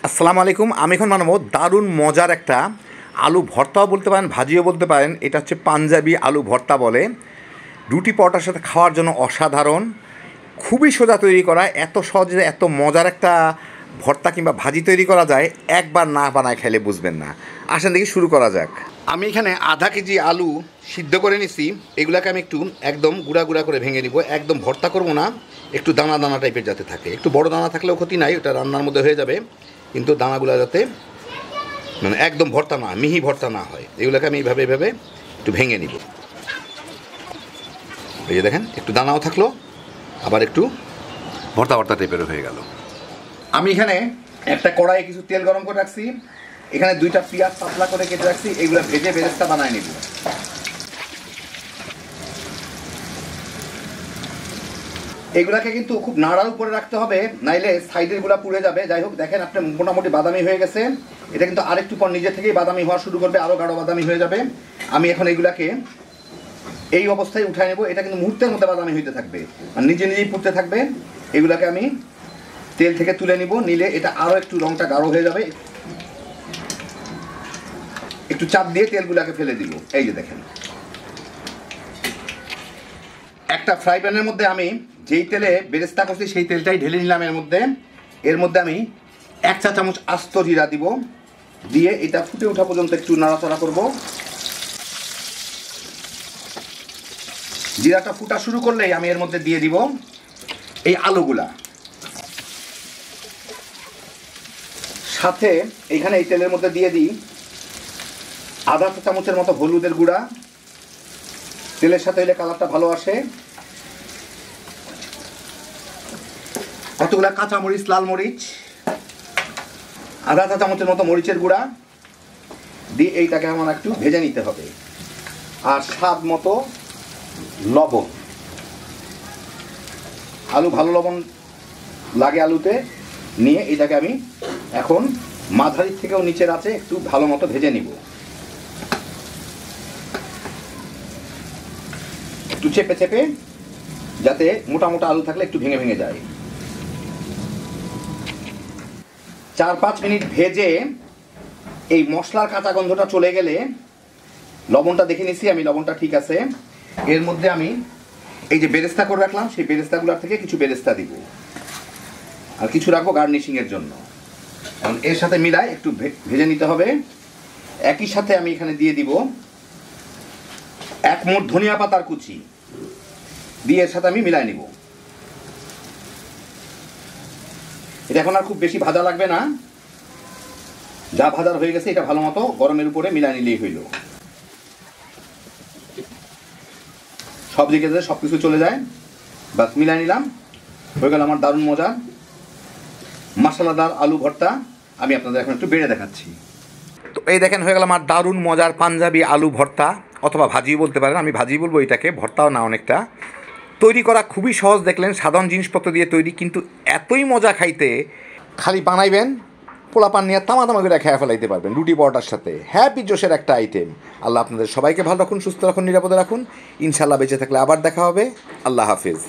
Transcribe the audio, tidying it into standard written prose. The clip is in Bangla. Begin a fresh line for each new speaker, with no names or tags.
আসসালামু আলাইকুম। আমি এখন বানাবো দারুণ মজার একটা আলু ভর্তাও বলতে পারেন, ভাজিও বলতে পারেন। এটা হচ্ছে পাঞ্জাবি আলু ভর্তা বলে। রুটি পরোটার সাথে খাওয়ার জন্য অসাধারণ, খুবই সোজা তৈরি করা। এত সহজে এত মজার একটা ভর্তা কিংবা ভাজি তৈরি করা যায়, একবার না বানায় খেলে বুঝবেন না। আসেন দেখি শুরু করা যাক। আমি এখানে আধা কেজি আলু সিদ্ধ করে নিছি। এগুলাকে আমি একটু একদম গুঁড়া গুঁড়া করে ভেঙে নিব। একদম ভর্তা করবো না, একটু দানা দানা টাইপের যাতে থাকে। একটু বড় দানা থাকলেও ক্ষতি নাই, ওটা রান্নার মধ্যে হয়ে যাবে, কিন্তু দানাগুলো যাতে মানে একদম ভর্তা না, মিহি ভর্তা না হয়। এগুলোকে আমি এইভাবে এইভাবে একটু ভেঙে নিব। এই যে দেখেন, একটু দানাও থাকলো, আবার একটু ভর্তা ভর্তা টাইপেরও হয়ে গেল। আমি এখানে একটা কড়াইয়ে কিছু তেল গরম করে রাখছি। এখানে দুইটা পেঁয়াজ পাতলা করে কেটে রাখছি। এগুলো ভেজে বেরেস্তা বানায় নিব। এগুলাকে কিন্তু খুব নাড়ার উপরে রাখতে হবে, নাইলে সাইডের গুলা পুড়ে যাবে। যাই হোক, দেখেন আপনি মোটামুটি বাদামি হয়ে গেছে। এটা কিন্তু আরেকটু পর নিজে থেকেই বাদামি হওয়া শুরু করবে, আরও গাঢ় বাদামি হয়ে যাবে। আমি এখন এগুলাকে এই অবস্থায় উঠায় নেব। এটা কিন্তু মুহূর্তের মধ্যে বাদামি হইতে থাকবে আর নিজে নিজেই পুড়তে থাকবে। এগুলাকে আমি তেল থেকে তুলে নিব, নিলে এটা আরও একটু রংটা গাঢ় হয়ে যাবে। একটু চাপ দিয়ে তেলগুলাকে ফেলে দিব। এই যে দেখেন, একটা ফ্রাই প্যানের মধ্যে আমি যেই তেলে বেরেস্তা করছি সেই তেলটাই ঢেলে নিলাম। এর মধ্যে আমি 1 চা চামচ আস্ত জিরা দিব। দিয়ে এটা ফুটে ওঠা পর্যন্ত একটু নাড়াচাড়া করব। জিরাটা ফুটা শুরু করলেই আমি এর মধ্যে দিয়ে দিব এই আলুগুলা। সাথে এইখানে এই তেলের মধ্যে দিয়ে দিই আধা চা চামচের মতো হলুদের গুঁড়া। তেলের সাথে এলে কালারটা ভালো আসে। কতগুলা কাঁচামরিচ, লাল মরিচ, আধা চা চামচের মতো মরিচের গুঁড়া দিয়ে এইটাকে আমার একটু ভেজে নিতে হবে। আর স্বাদ মতো লবণ। আলু ভালো লবণ লাগে আলুতে, নিয়ে এটাকে আমি এখন মাঝারির থেকেও নিচের আছে একটু ভালো মতো ভেজে নিব। একটু চেপে চেপে, যাতে মোটা মোটা আলু থাকলে একটু ভেঙে ভেঙে যায়। 4-5 মিনিট ভেজে এই মশলার কাঁচা গন্ধটা চলে গেলে, লবণটা দেখে নিছি আমি, লবণটা ঠিক আছে। এর মধ্যে আমি এই যে বেরেস্তা করে রাখলাম, সেই বেরেস্তাগুলোর থেকে কিছু বেরেস্তা দিব, আর কিছু রাখবো গার্নিশিংয়ের জন্য। এখন এর সাথে মিলায় একটু ভেজে নিতে হবে। একই সাথে আমি এখানে দিয়ে দিব 1 মুঠ ধনিয়া পাতার কুচি, দিয়ে এর সাথে আমি মিলাই নিব। এটা এখন আর খুব বেশি ভাজা লাগবে না, যা ভাজার হয়ে গেছে এটা ভালো মতো গরমের উপরে মিলাই নিলেই হইল। সব দিকে যাতে সব কিছু চলে যায়, বাস মিলাই নিলাম, হয়ে গেল আমার দারুণ মজার মশলাদার আলু ভর্তা। আমি আপনাদের এখন একটু বেড়ে দেখাচ্ছি। তো এই দেখেন, হয়ে গেল আমার দারুণ মজার পাঞ্জাবি আলু ভর্তা, অথবা ভাজি বলতে পারেন। আমি ভাজি বলবো এটাকে, ভর্তাও না অনেকটা। তৈরি করা খুবই সহজ, দেখলেন, সাধারণ জিনিসপত্র দিয়ে তৈরি, কিন্তু এতই মজা খাইতে। খালি বানাইবেন, পোলাপান নিয়ে তামা করে খেয়ে ফেলাইতে পারবেন রুটি পরোটার সাথে। হ্যাপি জোশের একটা আইটেম। আল্লাহ আপনাদের সবাইকে ভালো রাখুন, সুস্থ রাখুন, নিরাপদে রাখুন। ইনশাল্লাহ বেঁচে থাকলে আবার দেখা হবে। আল্লাহ হাফিজ।